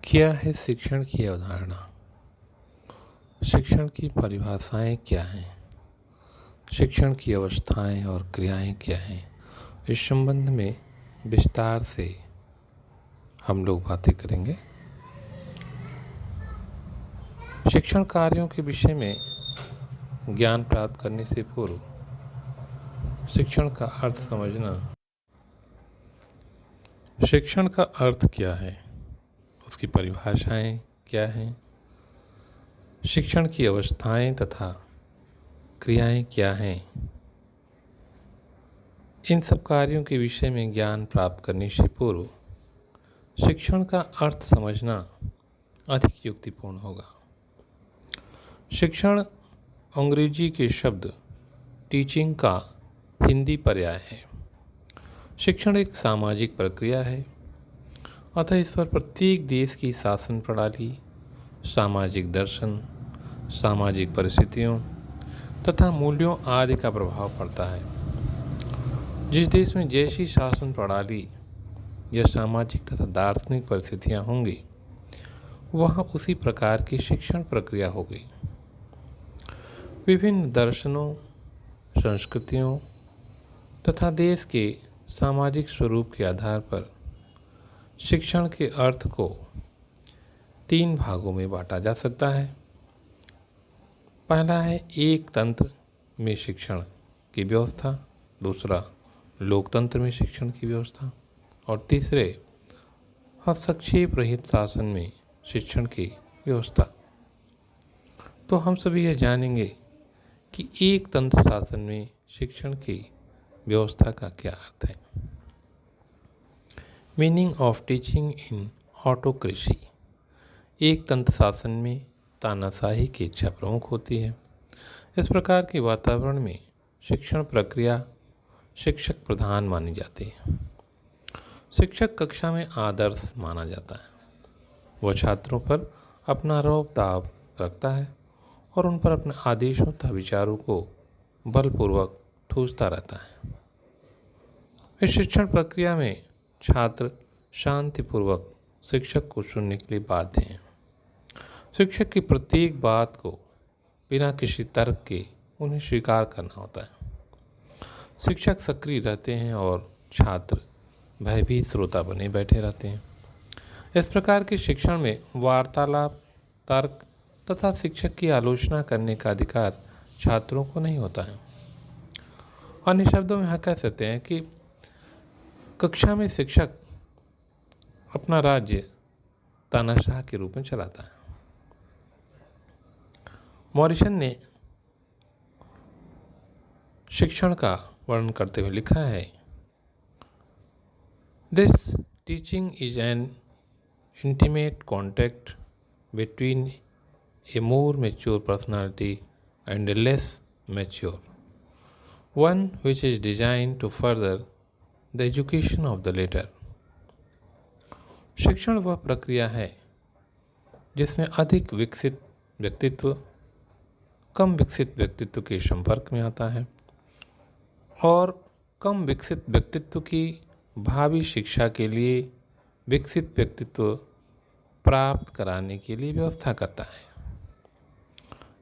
क्या है शिक्षण की अवधारणा? शिक्षण की परिभाषाएं क्या हैं? शिक्षण की अवस्थाएं और क्रियाएं क्या हैं? इस संबंध में विस्तार से हम लोग बातें करेंगे। शिक्षण कार्यों के विषय में ज्ञान प्राप्त करने से पूर्व शिक्षण का अर्थ समझना। शिक्षण का अर्थ क्या है? उसकी परिभाषाएं क्या हैं? शिक्षण की अवस्थाएं तथा क्रियाएं क्या हैं? इन सब कार्यों के विषय में ज्ञान प्राप्त करने से पूर्व शिक्षण का अर्थ समझना अधिक युक्तिपूर्ण होगा। शिक्षण अंग्रेजी के शब्द टीचिंग का हिंदी पर्याय है। शिक्षण एक सामाजिक प्रक्रिया है, अतः इस पर प्रत्येक देश की शासन प्रणाली, सामाजिक दर्शन, सामाजिक परिस्थितियों तथा मूल्यों आदि का प्रभाव पड़ता है। जिस देश में जैसी शासन प्रणाली या सामाजिक तथा दार्शनिक परिस्थितियां होंगी, वहाँ उसी प्रकार की शिक्षण प्रक्रिया होगी। विभिन्न दर्शनों, संस्कृतियों तथा देश के सामाजिक स्वरूप के आधार पर शिक्षण के अर्थ को 3 भागों में बांटा जा सकता है। पहला है एक तंत्र में शिक्षण की व्यवस्था, दूसरा लोकतंत्र में शिक्षण की व्यवस्था और तीसरे हस्तक्षेप रहित शासन में शिक्षण की व्यवस्था। तो हम सभी यह जानेंगे कि एक तंत्र शासन में शिक्षण की व्यवस्था का क्या अर्थ है। Meaning of teaching in autocracy. एक तंत्र शासन में तानाशाही की इच्छा प्रमुख होती है। इस प्रकार के वातावरण में शिक्षण प्रक्रिया शिक्षक प्रधान मानी जाती है। शिक्षक कक्षा में आदर्श माना जाता है। वह छात्रों पर अपना रौब दाब रखता है और उन पर अपने आदेशों तथा विचारों को बलपूर्वक ठूंसता रहता है। इस शिक्षण प्रक्रिया में छात्र शांतिपूर्वक शिक्षक को सुनने के लिए बाध्य हैं। शिक्षक की प्रत्येक बात को बिना किसी तर्क के उन्हें स्वीकार करना होता है। शिक्षक सक्रिय रहते हैं और छात्र भयभीत श्रोता बने बैठे रहते हैं। इस प्रकार के शिक्षण में वार्तालाप, तर्क तथा शिक्षक की आलोचना करने का अधिकार छात्रों को नहीं होता है। अन्य शब्दों में हम कह सकते हैं कि कक्षा में शिक्षक अपना राज्य तानाशाह के रूप में चलाता है। मॉरिसन ने शिक्षण का वर्णन करते हुए लिखा है, this teaching is an intimate contact between a more mature personality and a less mature one, which is designed to further the education of the latter. शिक्षण वह प्रक्रिया है जिसमें अधिक विकसित व्यक्तित्व कम विकसित व्यक्तित्व के संपर्क में आता है और कम विकसित व्यक्तित्व की भावी शिक्षा के लिए विकसित व्यक्तित्व प्राप्त कराने के लिए व्यवस्था करता है।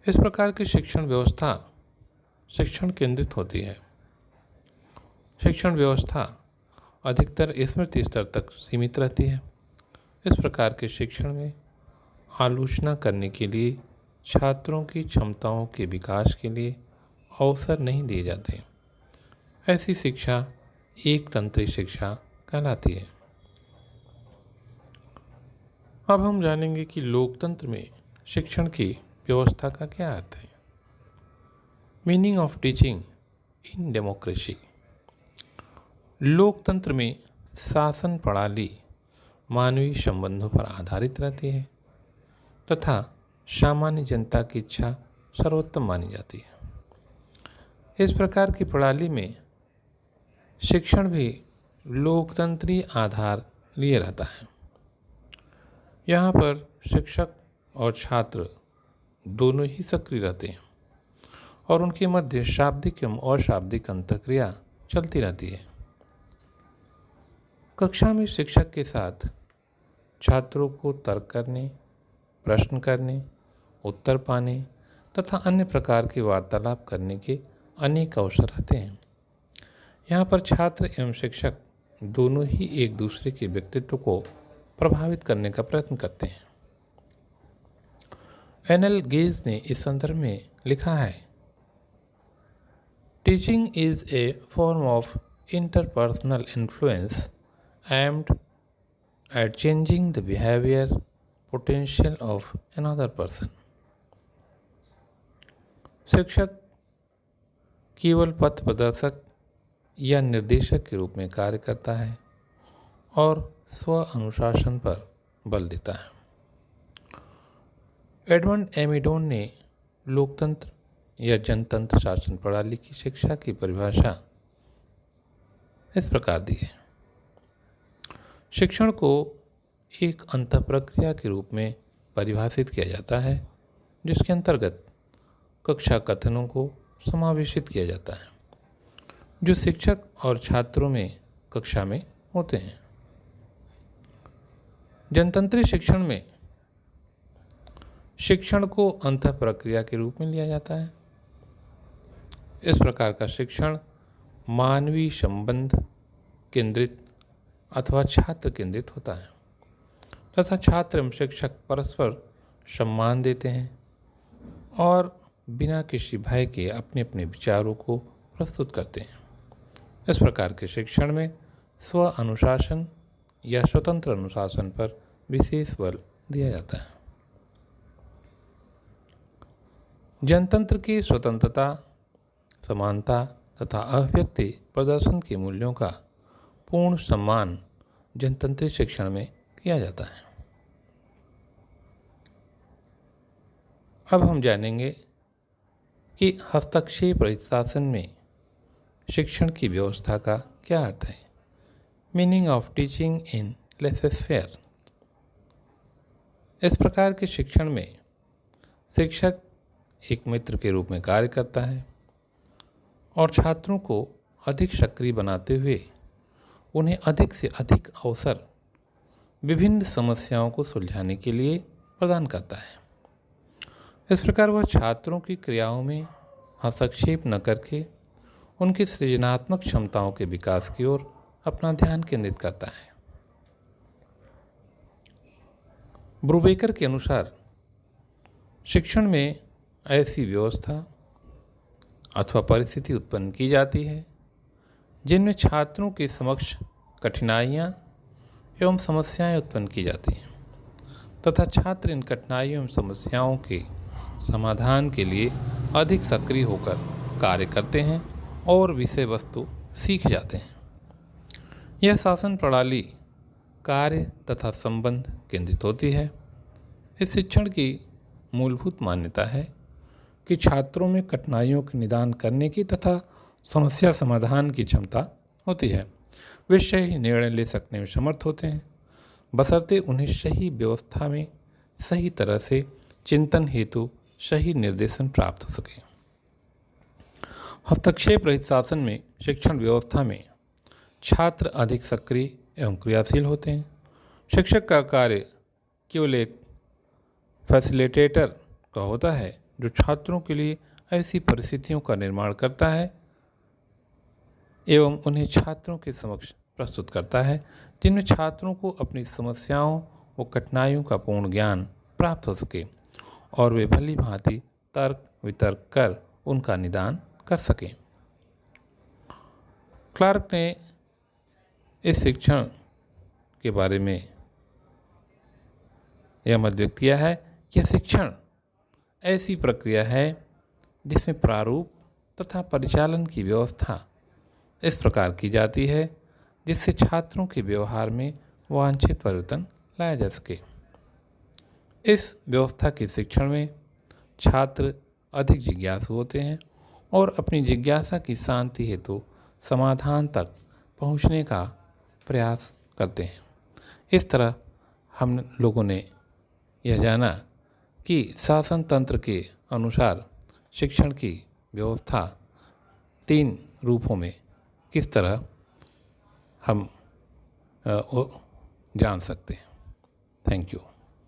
इस प्रकार की शिक्षण व्यवस्था शिक्षण केंद्रित होती है। शिक्षण व्यवस्था अधिकतर स्मृति स्तर तक सीमित रहती है। इस प्रकार के शिक्षण में आलोचना करने के लिए छात्रों की क्षमताओं के विकास के लिए अवसर नहीं दिए जाते। ऐसी शिक्षा एक तंत्री शिक्षा कहलाती है। अब हम जानेंगे कि लोकतंत्र में शिक्षण की व्यवस्था का क्या अर्थ है। Meaning of teaching in democracy. लोकतंत्र में शासन प्रणाली मानवीय संबंधों पर आधारित रहती है तथा सामान्य जनता की इच्छा सर्वोत्तम मानी जाती है। इस प्रकार की प्रणाली में शिक्षण भी लोकतंत्रीय आधार लिए रहता है। यहाँ पर शिक्षक और छात्र दोनों ही सक्रिय रहते हैं और उनके मध्य शाब्दिक एवं अशाब्दिक अंतःक्रिया चलती रहती है। कक्षा में शिक्षक के साथ छात्रों को तर्क करने, प्रश्न करने, उत्तर पाने तथा अन्य प्रकार की वार्तालाप करने के अनेक अवसर रहते हैं। यहाँ पर छात्र एवं शिक्षक दोनों ही एक दूसरे के व्यक्तित्व को प्रभावित करने का प्रयत्न करते हैं। एनएल गेज ने इस संदर्भ में लिखा है, teaching is a form of interpersonal influence aimed at changing the behaviour potential of another person. शिक्षक केवल पथ प्रदर्शक या निर्देशक के रूप में कार्य करता है और स्व अनुशासन पर बल देता है। एडमंड एमिडोन ने लोकतंत्र या जनतंत्र शासन प्रणाली की शिक्षा की परिभाषा इस प्रकार दी है, शिक्षण को एक अंतःप्रक्रिया के रूप में परिभाषित किया जाता है जिसके अंतर्गत कक्षा कथनों को समावेशित किया जाता है जो शिक्षक और छात्रों में कक्षा में होते हैं। जनतंत्री शिक्षण में शिक्षण को अंतःप्रक्रिया के रूप में लिया जाता है। इस प्रकार का शिक्षण मानवीय संबंध केंद्रित अथवा छात्र केंद्रित होता है तथा छात्र एवं शिक्षक परस्पर सम्मान देते हैं और बिना किसी भय के अपने अपने विचारों को प्रस्तुत करते हैं। इस प्रकार के शिक्षण में स्व अनुशासन या स्वतंत्र अनुशासन पर विशेष बल दिया जाता है। जनतंत्र की स्वतंत्रता, समानता तथा अभिव्यक्ति प्रदर्शन के मूल्यों का पूर्ण सम्मान जनतंत्री शिक्षण में किया जाता है। अब हम जानेंगे कि हस्तक्षेप रहित शासन में शिक्षण की व्यवस्था का क्या अर्थ है। Meaning of teaching in laces-fair. इस प्रकार के शिक्षण में शिक्षक एक मित्र के रूप में कार्य करता है और छात्रों को अधिक सक्रिय बनाते हुए उन्हें अधिक से अधिक अवसर विभिन्न समस्याओं को सुलझाने के लिए प्रदान करता है। इस प्रकार वह छात्रों की क्रियाओं में हस्तक्षेप न करके उनकी सृजनात्मक क्षमताओं के विकास की ओर अपना ध्यान केंद्रित करता है। ब्रूबेकर के अनुसार शिक्षण में ऐसी व्यवस्था अथवा परिस्थिति उत्पन्न की जाती है जिनमें छात्रों के समक्ष कठिनाइयाँ एवं समस्याएं उत्पन्न की जाती हैं तथा छात्र इन कठिनाइयों एवं समस्याओं के समाधान के लिए अधिक सक्रिय होकर कार्य करते हैं और विषय वस्तु सीख जाते हैं। यह शासन प्रणाली कार्य तथा संबंध केंद्रित होती है। इस शिक्षण की मूलभूत मान्यता है कि छात्रों में कठिनाइयों के निदान करने की तथा समस्या समाधान की क्षमता होती है। वे सही निर्णय ले सकने में समर्थ होते हैं बशर्ते उन्हें सही व्यवस्था में सही तरह से चिंतन हेतु सही निर्देशन प्राप्त हो सके। हस्तक्षेप रहित शासन में शिक्षण व्यवस्था में छात्र अधिक सक्रिय एवं क्रियाशील होते हैं। शिक्षक का कार्य केवल एक फैसिलिटेटर का होता है जो छात्रों के लिए ऐसी परिस्थितियों का निर्माण करता है एवं उन्हें छात्रों के समक्ष प्रस्तुत करता है जिनमें छात्रों को अपनी समस्याओं व कठिनाइयों का पूर्ण ज्ञान प्राप्त हो सके और वे भली भांति तर्क वितर्क कर उनका निदान कर सकें। क्लार्क ने इस शिक्षण के बारे में यह मत व्यक्त किया है कि यह शिक्षण ऐसी प्रक्रिया है जिसमें प्रारूप तथा परिचालन की व्यवस्था इस प्रकार की जाती है जिससे छात्रों के व्यवहार में वांछित परिवर्तन लाया जा सके। इस व्यवस्था के शिक्षण में छात्र अधिक जिज्ञासु होते हैं और अपनी जिज्ञासा की शांति हेतु समाधान तक पहुंचने का प्रयास करते हैं। इस तरह हम लोगों ने यह जाना कि शासन तंत्र के अनुसार शिक्षण की व्यवस्था 3 रूपों में किस तरह हम जान सकते हैं। Thank you.